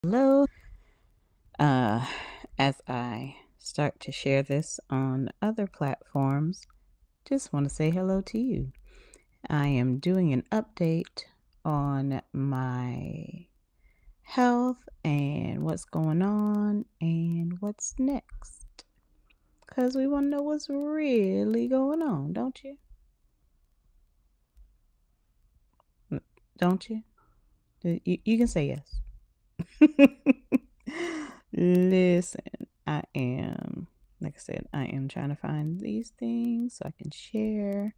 Hello. Uh, as I start to share this on other platforms, just want to say hello to you. I am doing an update on my health and what's going on and what's next. Because we want to know what's really going on, don't you? Don't you? You can say yes. Listen, like I said, I am trying to find these things so I can share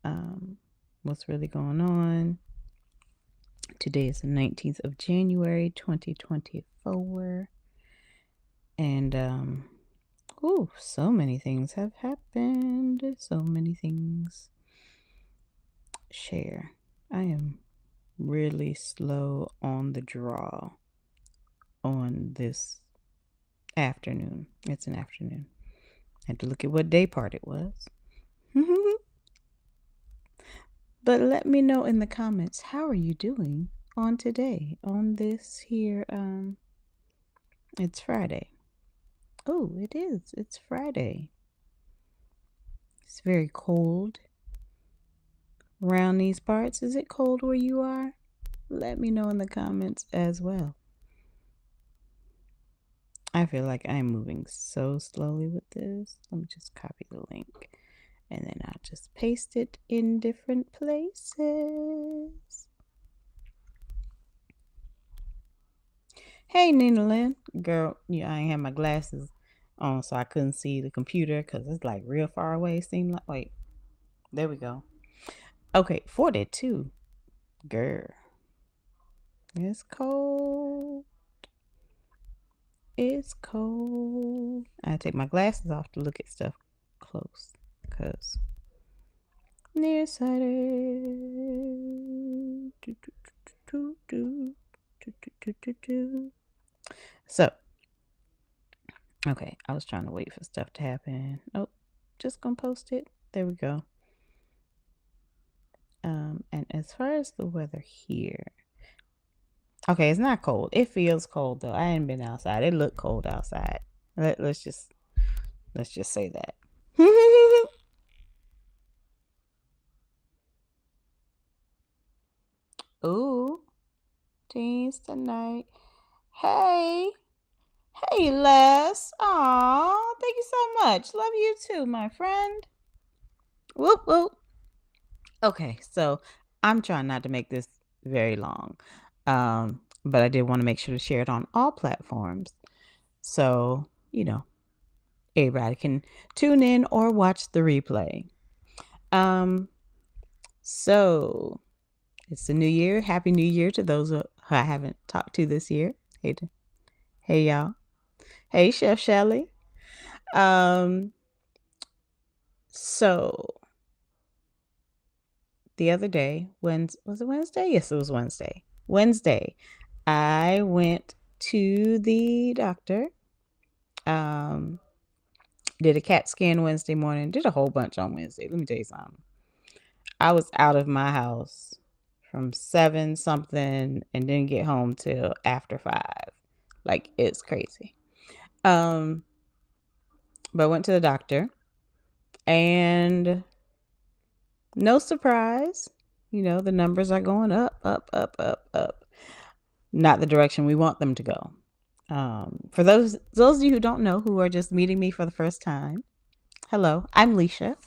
um, what's really going on. Today is the 19th of January, 2024. And, so many things have happened. So many things. Share. I am really slow on the draw on this afternoon. It's an afternoon. I had to look at what day part it was. But let me know in the comments, how are you doing on today? On this here, it's Friday. Oh, it is. It's Friday. It's very cold around these parts. Is it cold where you are? Let me know in the comments as well. I feel like I'm moving so slowly with this. Let me just copy the link and then I'll just paste it in different places. Hey, Nina Lynn. Girl, yeah, I ain't have my glasses on, so I couldn't see the computer because it's like real far away. It seemed like, wait, there we go. Okay, 42. Girl, it's cold. It's cold. I take my glasses off to look at stuff close because nearsighted. So, okay, I was trying to wait for stuff to happen. Oh, just gonna post it. There we go. And as far as the weather here, okay, it's not cold. It feels cold though. I ain't been outside. It looked cold outside. Let's just say that. Ooh, teens tonight. Hey, hey, Les. Aw, thank you so much. Love you too, my friend. Whoop whoop. Okay, so I'm trying not to make this very long, but I did want to make sure to share it on all platforms. So, everybody can tune in or watch the replay. So it's the new year. Happy New Year to those who I haven't talked to this year. Hey y'all. Hey Chef Shelly. Um, so the other day, was it Wednesday? Yes, it was Wednesday. Wednesday, I went to the doctor. Did a CAT scan Wednesday morning. Did a whole bunch on Wednesday. Let me tell you something. I was out of my house from 7 something and didn't get home till after 5. Like, it's crazy. But I went to the doctor and no surprise, the numbers are going up, up, up, up, up. Not the direction we want them to go. For those of you who don't know, who are just meeting me for the first time, hello, I'm Leisha.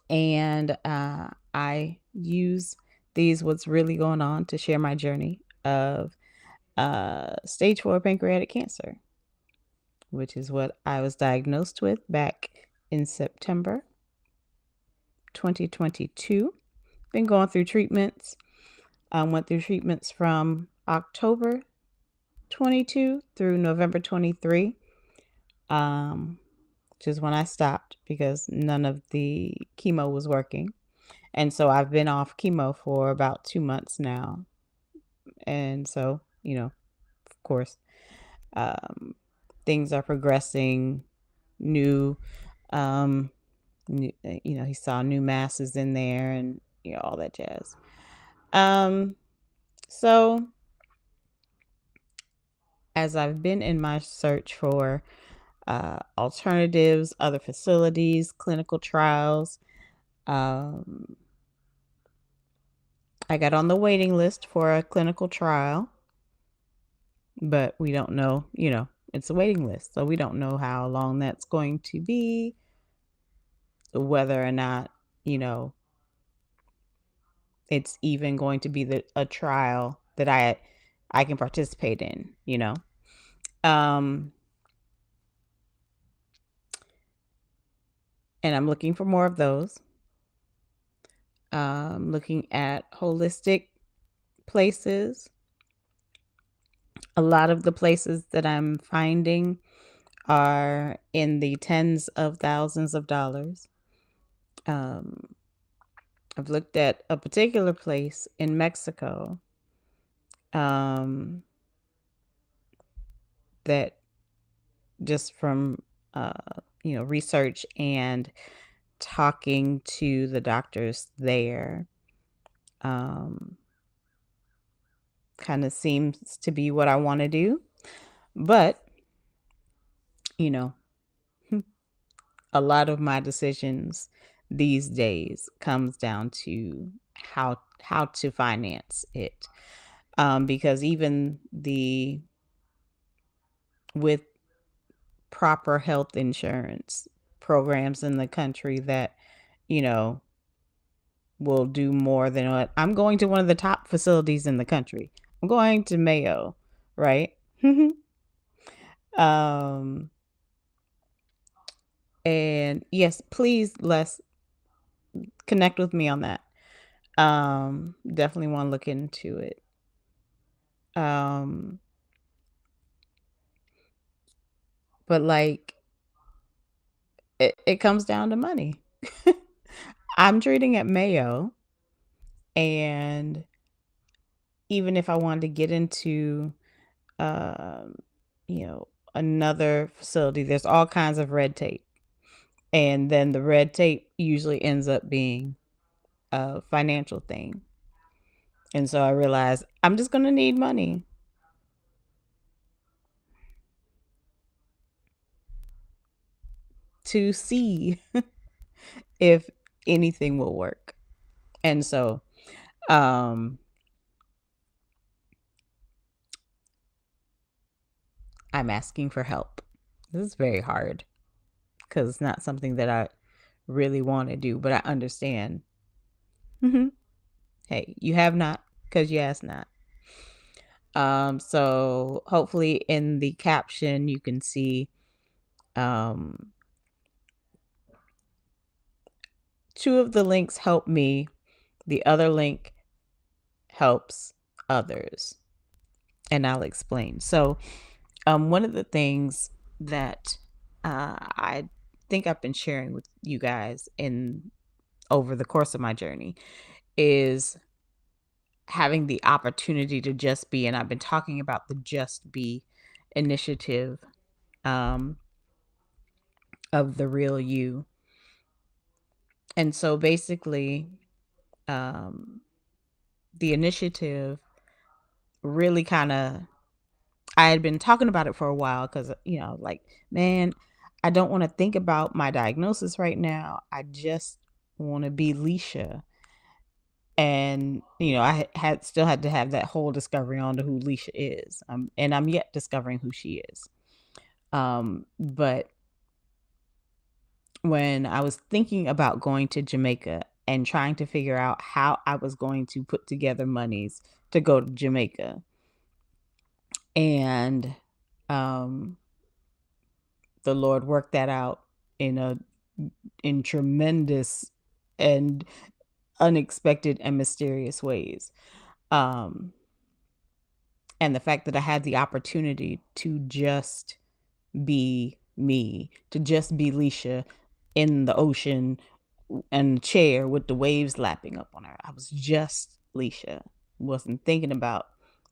And I use these what's really going on to share my journey of stage 4 pancreatic cancer, which is what I was diagnosed with back in September 2022. Been going through treatments. Went through treatments from October 22 through November 23, which is when I stopped because none of the chemo was working. And so I've been off chemo for about 2 months now. And so, of course, things are progressing. New, he saw new masses in there and all that jazz. So as I've been in my search for alternatives, other facilities, clinical trials, um, I got on the waiting list for a clinical trial, but we don't know, it's a waiting list. So we don't know how long that's going to be, whether or not, you know, it's even going to be a trial that I can participate in. Um and I'm looking for more of those. Looking at holistic places. A lot of the places that I'm finding are in the tens of thousands of dollars. Um, I've looked at a particular place in Mexico, um, that just from research and talking to the doctors there, um, kind of seems to be what I want to do. But you know, a lot of my decisions these days comes down to how to finance it. Because even the with proper health insurance programs in the country that, you know, will do more than what I'm going to one of the top facilities in the country. I'm going to Mayo, right? um and yes, please let's connect with me on that. Definitely want to look into it. Um, but like it comes down to money. I'm treating at Mayo, and even if I wanted to get into um, another facility, there's all kinds of red tape. And then the red tape usually ends up being a financial thing. And so I realized I'm just gonna need money to see if anything will work. And so um I'm asking for help. This is very hard because it's not something that I really want to do, but I understand. Mhm. Hey, you have not because you ask not. So hopefully in the caption you can see um two of the links help me, the other link helps others, and I'll explain. So, one of the things that I think I've been sharing with you guys in over the course of my journey is having the opportunity to just be, and I've been talking about the Just Be initiative, um, of the real you. And so basically, um, the initiative really kind of, I had been talking about it for a while because, like, man, I don't want to think about my diagnosis right now. I just want to be Leisha. And, I had still had to have that whole discovery on to who Leisha is. And I'm yet discovering who she is. But when I was thinking about going to Jamaica and trying to figure out how I was going to put together monies to go to Jamaica, and um, the Lord worked that out in a in tremendous and unexpected and mysterious ways. Um, and the fact that I had the opportunity to just be me, to just be Leisha in the ocean and a chair with the waves lapping up on her. I was just Leisha. Wasn't thinking about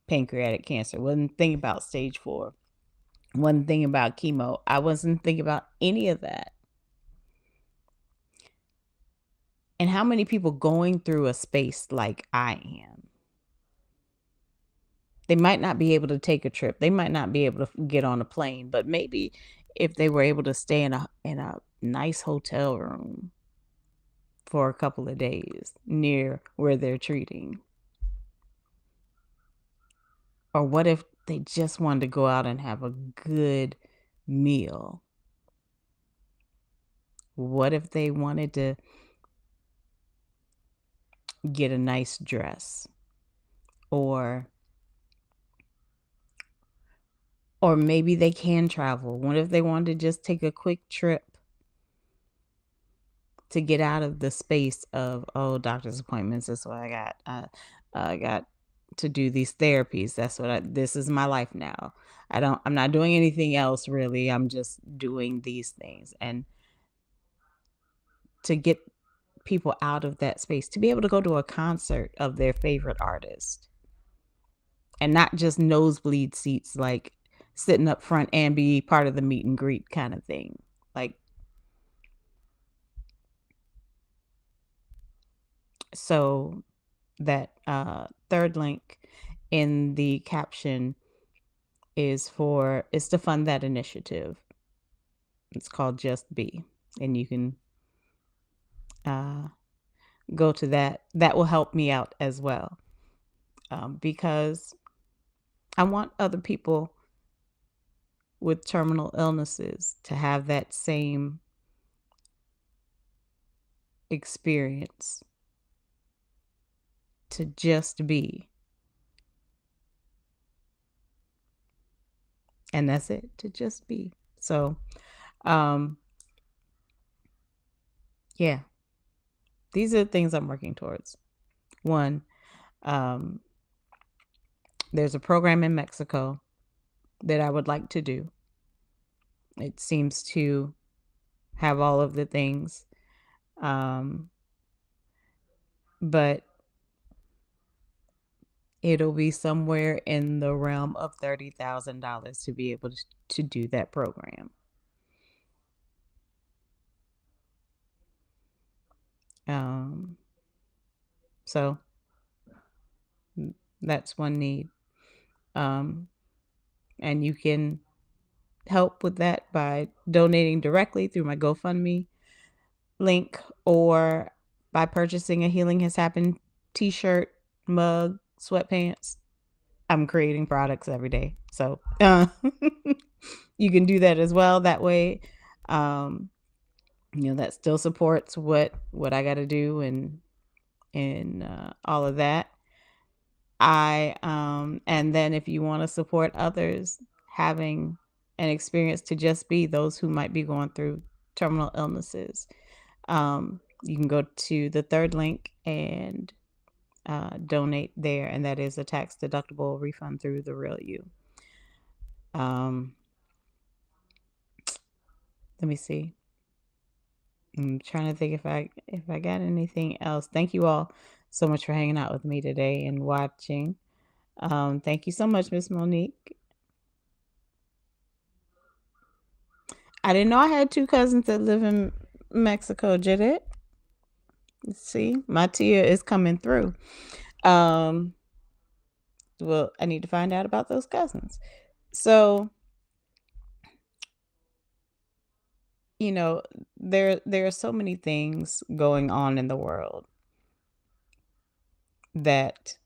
pancreatic cancer. Wasn't thinking about stage 4. Wasn't thinking about chemo. I wasn't thinking about any of that. And how many people going through a space like I am They might not be able to take a trip. They might not be able to get on a plane, but maybe if they were able to stay in a nice hotel room for a couple of days near where they're treating. Or what if they just wanted to go out and have a good meal? What if they wanted to get a nice dress? Or or maybe they can travel. What if they wanted to just take a quick trip to get out of the space of, oh, doctor's appointments. That's what I got. I got to do these therapies. That's what this is my life now. I'm not doing anything else really. I'm just doing these things. And to get people out of that space, to be able to go to a concert of their favorite artist and not just nosebleed seats, like sitting up front and be part of the meet and greet kind of thing. Like, so that third link in the caption is to fund that initiative. It's called Just Be, and you can uh, go to that. That will help me out as well, because I want other people with terminal illnesses to have that same experience, to just be. And that's it, to just be. So, um, yeah, these are the things I'm working towards. One, um, there's a program in Mexico that I would like to do. It seems to have all of the things, um, but it'll be somewhere in the realm of $30,000 to be able to do that program. Um, so that's one need. Um, and you can help with that by donating directly through my GoFundMe link or by purchasing a Healing Has Happened t-shirt, mug, sweatpants. I'm creating products every day. So you can do that as well. That way, um, that still supports what I got to do and all of that. And then if you want to support others having an experience to just be those who might be going through terminal illnesses, you can go to the third link and donate there, and that is a tax deductible refund through the Real You. Let me see. I'm trying to think if I got anything else. Thank you all so much for hanging out with me today and watching. Thank you so much, Miss Monique. I didn't know I had two cousins that live in Mexico, did it? See, my Tia is coming through. Well, I need to find out about those cousins. So, there are so many things going on in the world that,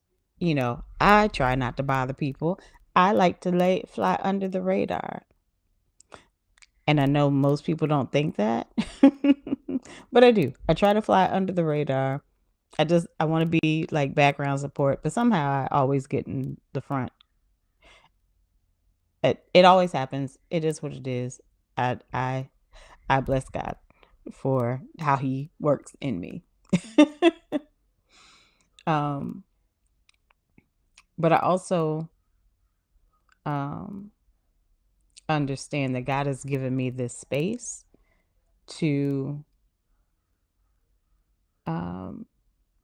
I try not to bother people. I like to fly under the radar. And I know most people don't think that, but I do. I try to fly under the radar. I want to be like background support, but somehow I always get in the front. It always happens. It is what it is. I bless God for how he works in me. um but I also um understand that God has given me this space to um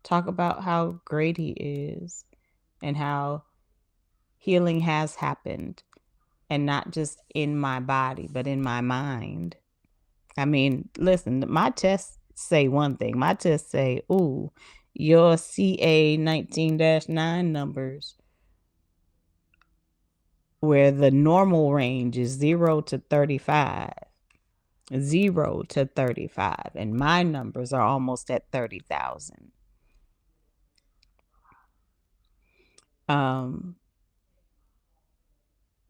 talk about how great he is and how healing has happened, and not just in my body but in my mind. I mean, listen, my tests say one thing. My tests say, "Ooh, your CA 19-9 numbers where the normal range is 0 to 35. 0 to 35, and my numbers are almost at 30,000.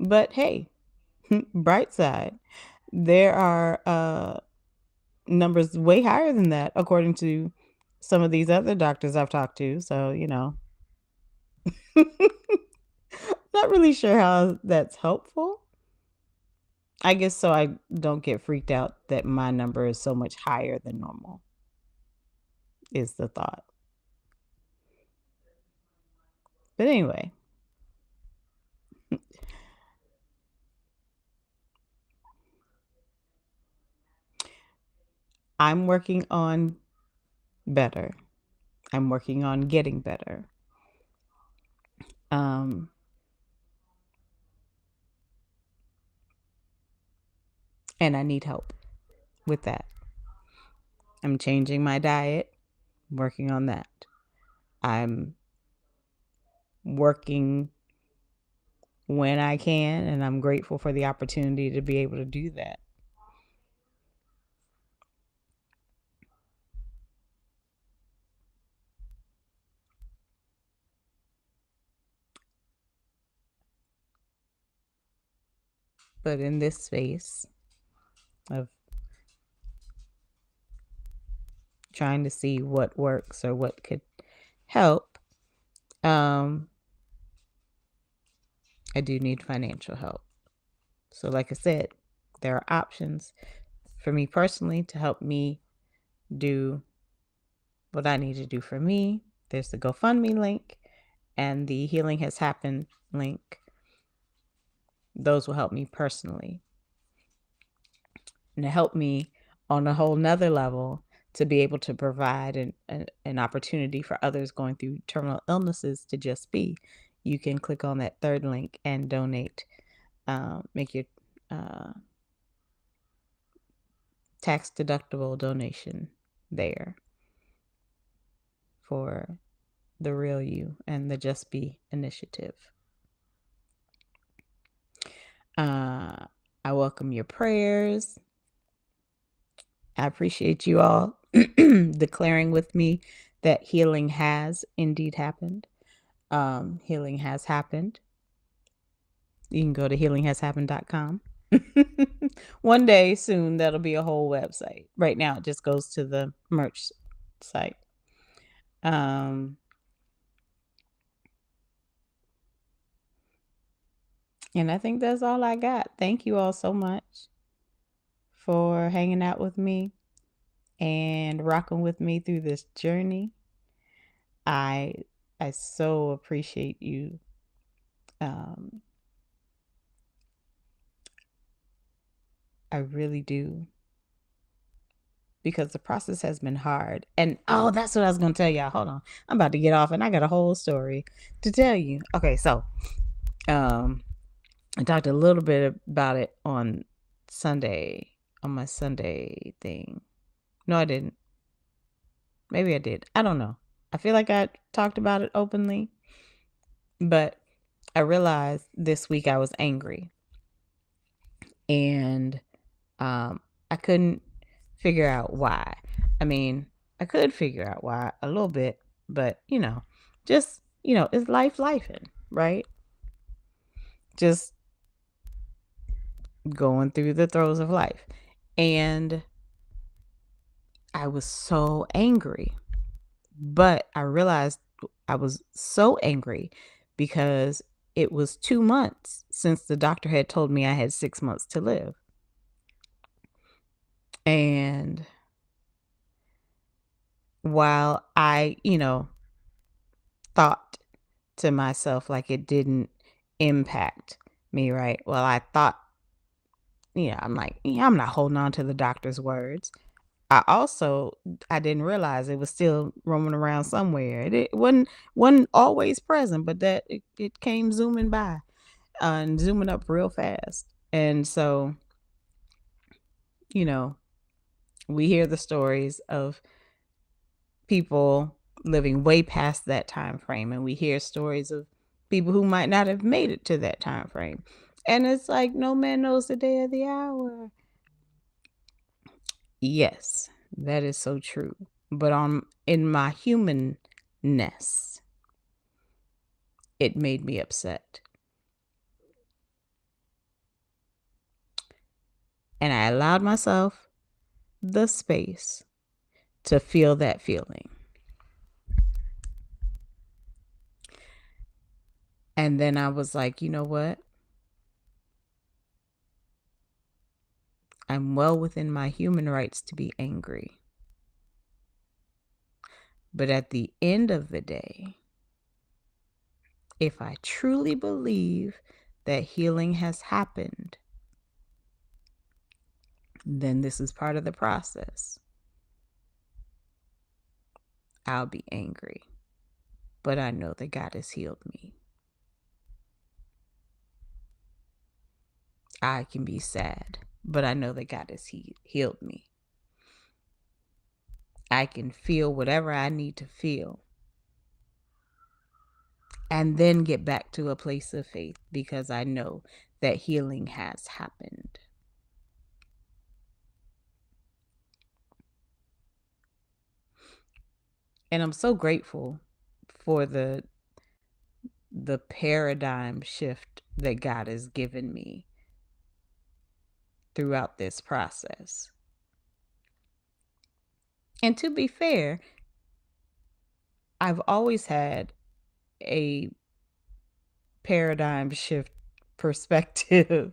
But hey, bright side, there are numbers way higher than that according to some of these other doctors I've talked to. So, not really sure how that's helpful. I guess so I don't get freaked out that my number is so much higher than normal, is the thought. But anyway, I'm working on better. I'm working on getting better. Um, and I need help with that. I'm changing my diet, working on that. I'm working when I can, and I'm grateful for the opportunity to be able to do that. But in this space of trying to see what works or what could help, I do need financial help. So, like I said, there are options for me personally to help me do what I need to do for me. There's the GoFundMe link and the Healing Has Happened link. Those will help me personally. And to help me on a whole nother level to be able to provide an opportunity for others going through terminal illnesses to just be. You can click on that third link and donate. Make your tax deductible donation there for the Real You and the Just Be initiative. I welcome your prayers. I appreciate you all declaring with me that healing has indeed happened. Healing has happened. You can go to healinghashappened.com. One day soon, that'll be a whole website. Right now, it just goes to the merch site. And I think that's all I got. Thank you all so much for hanging out with me and rocking with me through this journey. I so appreciate you. I really do. Because the process has been hard. And oh, that's what I was going to tell y'all. Hold on. I'm about to get off and I got a whole story to tell you. Okay, so I talked a little bit about it on Sunday, on my Sunday thing. No, I didn't. Maybe I did. I don't know. I feel like I talked about it openly, but I realized this week I was angry. And I couldn't figure out why. I mean, I could figure out why a little bit, but just it's lifing, right? Just going through the throes of life. And I was so angry. But I realized I was so angry because it was 2 months since the doctor had told me I had 6 months to live. And while I, thought to myself like it didn't impact me, right? Well, I thought, I'm like, I'm not holding on to the doctor's words. I didn't realize it was still roaming around somewhere. It wasn't always present, but that it came zooming by and zooming up real fast. And so, we hear the stories of people living way past that time frame, and we hear stories of people who might not have made it to that time frame. And it's like, no man knows the day or the hour. Yes, that is so true. But in my humanness, it made me upset. And I allowed myself the space to feel that feeling. And then I was like, you know what? I'm well within my human rights to be angry. But at the end of the day, if I truly believe that healing has happened, then this is part of the process. I'll be angry, but I know that God has healed me. I can be sad, but I know that God has healed me. I can feel whatever I need to feel and then get back to a place of faith because I know that healing has happened. And I'm so grateful for the paradigm shift that God has given me throughout this process. And to be fair, I've always had a paradigm shift perspective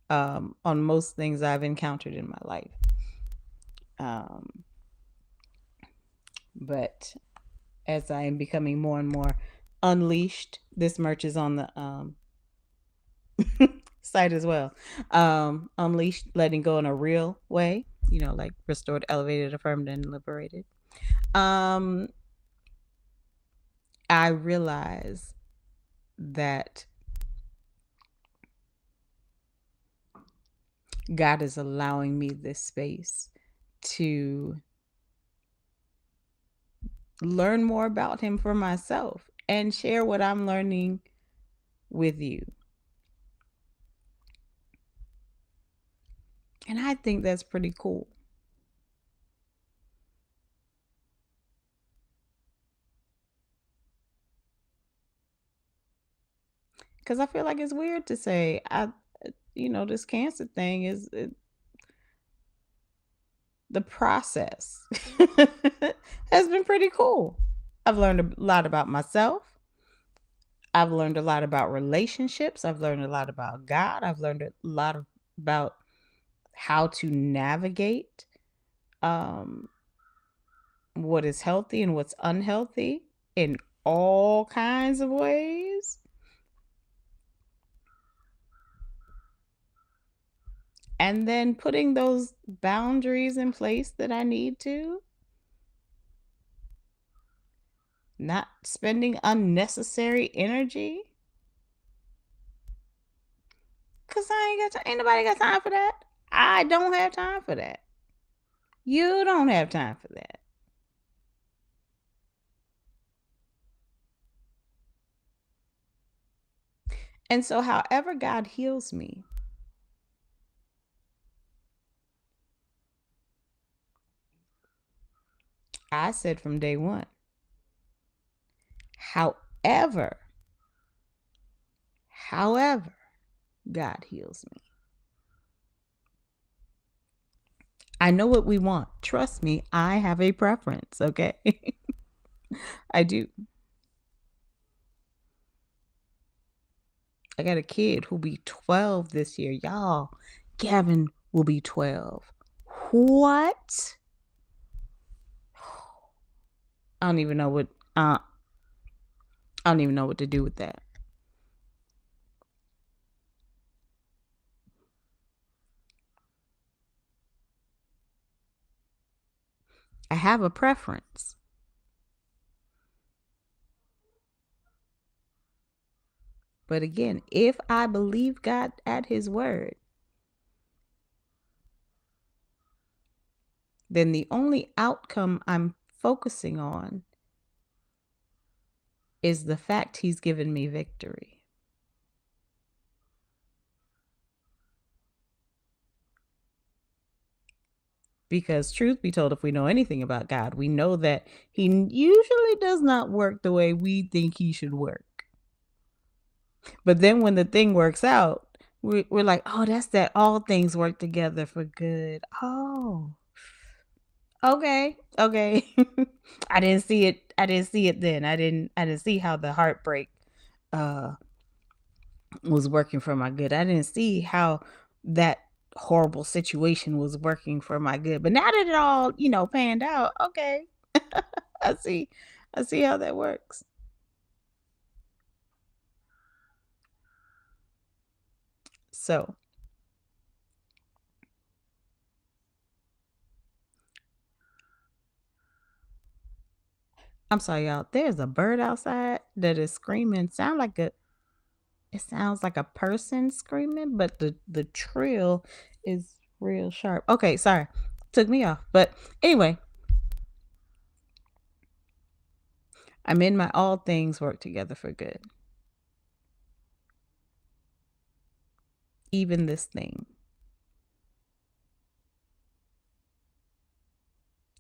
on most things I've encountered in my life. But as I am becoming more and more unleashed, this merch is on the site as well. Unleashed, letting go in a real way, like restored, elevated, affirmed, and liberated. I realize that God is allowing me this space to learn more about Him for myself and share what I'm learning with you. And I think that's pretty cool. Because I feel like it's weird to say, this cancer thing is the process has been pretty cool. I've learned a lot about myself. I've learned a lot about relationships. I've learned a lot about God. I've learned a lot about how to navigate what is healthy and what's unhealthy in all kinds of ways. And then putting those boundaries in place that I need to. Not spending unnecessary energy. Cause ain't nobody got time for that. I don't have time for that. You don't have time for that. And so however God heals me, I said from day one, however God heals me. I know what we want. Trust me, I have a preference, okay? I do. I got a kid who'll be 12 this year. Y'all, Gavin will be 12. What? I don't even know what to do with that. I have a preference. But again, if I believe God at His word, then the only outcome I'm focusing on is the fact he's given me victory. Because truth be told, if we know anything about God, we know that he usually does not work the way we think he should work. But then when the thing works out, we're like, oh, that's that all things work together for good. Oh, okay, okay. I didn't see it. I didn't see it then. I didn't see how the heartbreak uh was working for my good. I didn't see how that horrible situation was working for my good. But now that it all, panned out, okay. I see. I see how that works. So, I'm sorry, y'all. There's a bird outside that is screaming. It sounds like a person screaming, but the trill is real sharp. Okay, sorry. Took me off. But anyway, I'm in my all things work together for good. Even this thing.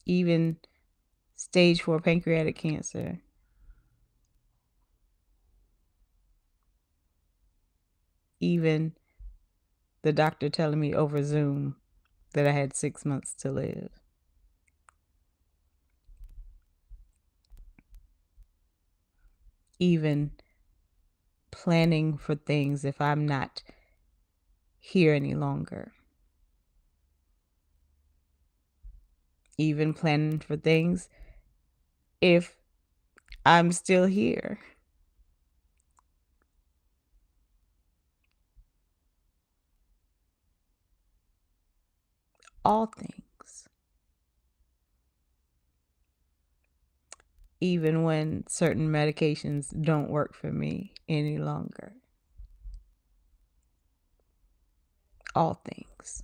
Even stage 4 pancreatic cancer. Even the doctor telling me over Zoom that I had 6 months to live. Even planning for things if I'm not here any longer. Even planning for things if I'm still here. All things. Even when certain medications don't work for me any longer. All things.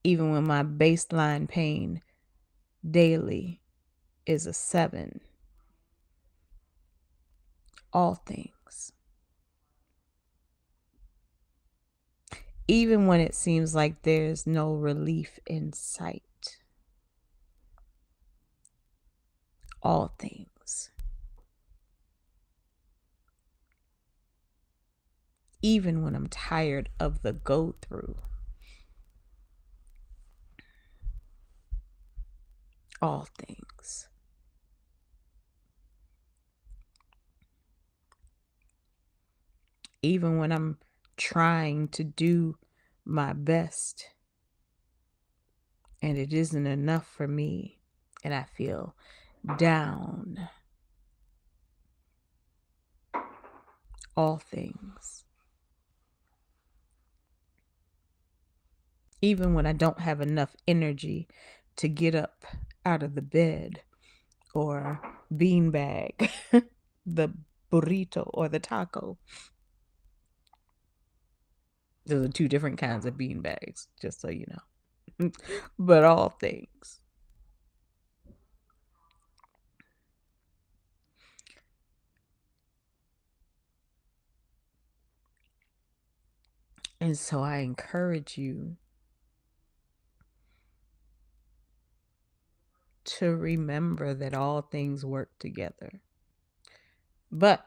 Even when my baseline pain daily is a 7. All things. Even when it seems like there's no relief in sight. All things. Even when I'm tired of the go through. All things. Even when I'm trying to do my best and it isn't enough for me and I feel down. All things. Even when I don't have enough energy to get up out of the bed or beanbag the burrito or the taco. Those are two different kinds of beanbags, just so you know. But all things. And so I encourage you to remember that all things work together. But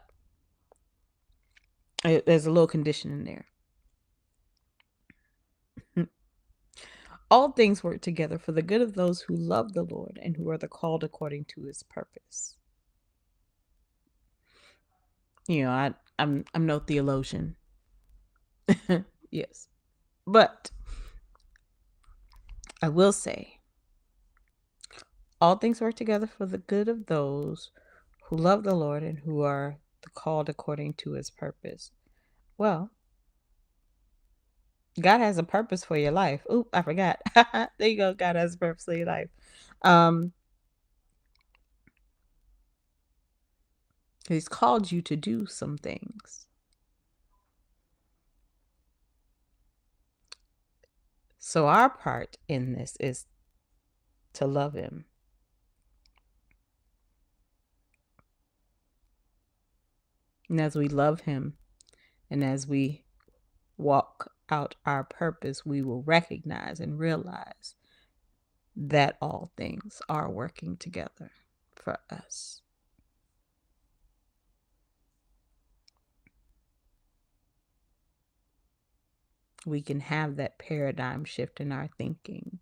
there's a little condition in there. All things work together for the good of those who love the Lord and who are the called according to his purpose. I'm no theologian. Yes. But I will say all things work together for the good of those who love the Lord and who are called according to his purpose. Well, God has a purpose for your life. Oop, I forgot. There you go. God has a purpose for your life. Um, he's called you to do some things. So our part in this is to love him. And as we love Him and as we walk out our purpose, we will recognize and realize that all things are working together for us. We can have that paradigm shift in our thinking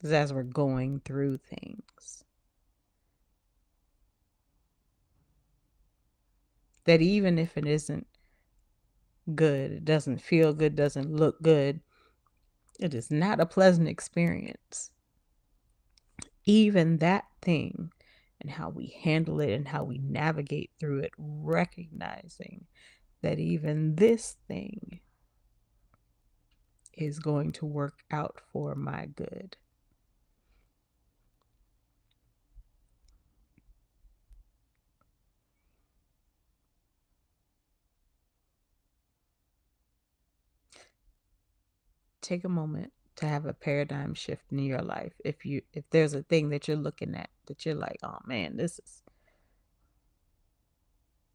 as we're going through things. That even if it isn't good, it doesn't feel good, doesn't look good, it is not a pleasant experience. Even that thing and how we handle it and how we navigate through it, recognizing that even this thing is going to work out for my good. Take a moment to have a paradigm shift in your life. If there's a thing that you're looking at that you're like, oh man, this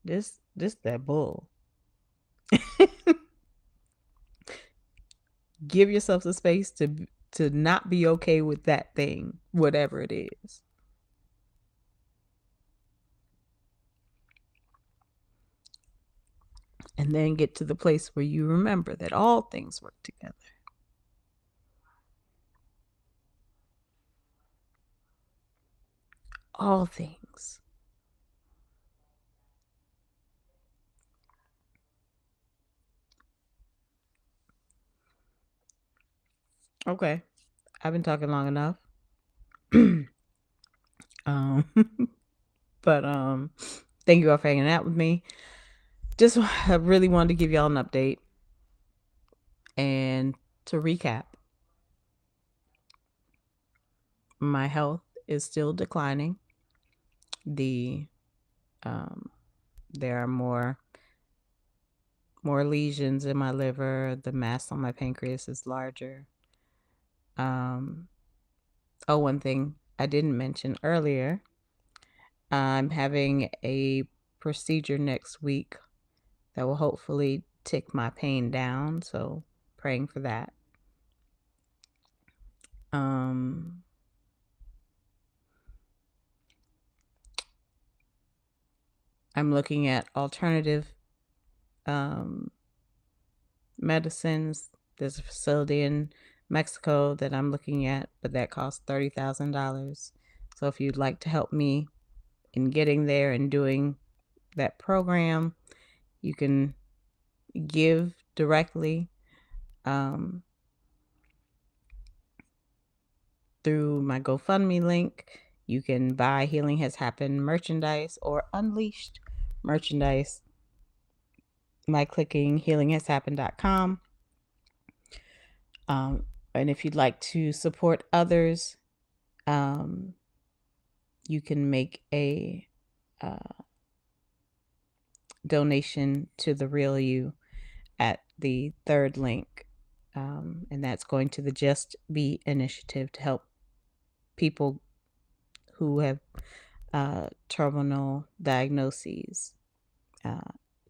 that bull. Give yourself the space to not be okay with that thing, whatever it is. And then get to the place where you remember that all things work together. All things. Okay. I've been talking long enough. um, but thank you all for hanging out with me. Just I really wanted to give y'all an update. And to recap, my health is still declining. There are more lesions in my liver. The mass on my pancreas is larger. One thing I didn't mention earlier, I'm having a procedure next week that will hopefully tick my pain down. So praying for that. I'm looking at alternative medicines. There's a facility in Mexico that I'm looking at, but that costs $30,000. So if you'd like to help me in getting there and doing that program, you can give directly through my GoFundMe link. You can buy Healing Has Happened merchandise or Unleashed merchandise by clicking healinghashappened.com. And if you'd like to support others, you can make a donation to The Real You at the third link. And that's going to the Just Be initiative to help people who have terminal diagnoses,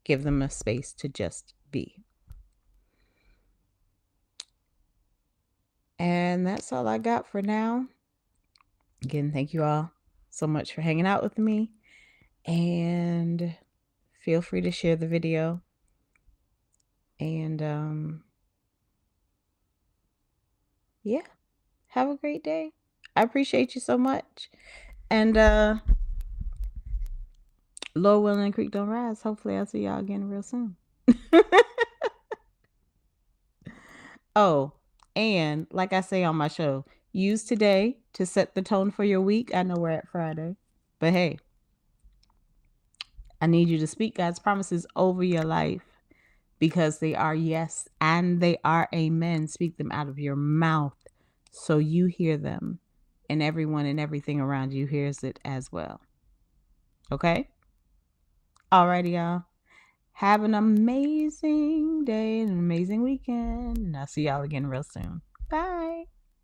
give them a space to just be. And that's all I got for now. Again, thank you all so much for hanging out with me. And feel free to share the video. And yeah, have a great day. I appreciate you so much. And Lord willing, creek don't rise. Hopefully I'll see y'all again real soon. Oh, and like I say on my show, use today to set the tone for your week. I know we're at Friday, but hey, I need you to speak God's promises over your life because they are yes and they are amen. Speak them out of your mouth so you hear them and everyone and everything around you hears it as well. Okay? Alrighty, y'all. Have an amazing day and an amazing weekend. And I'll see y'all again real soon. Bye.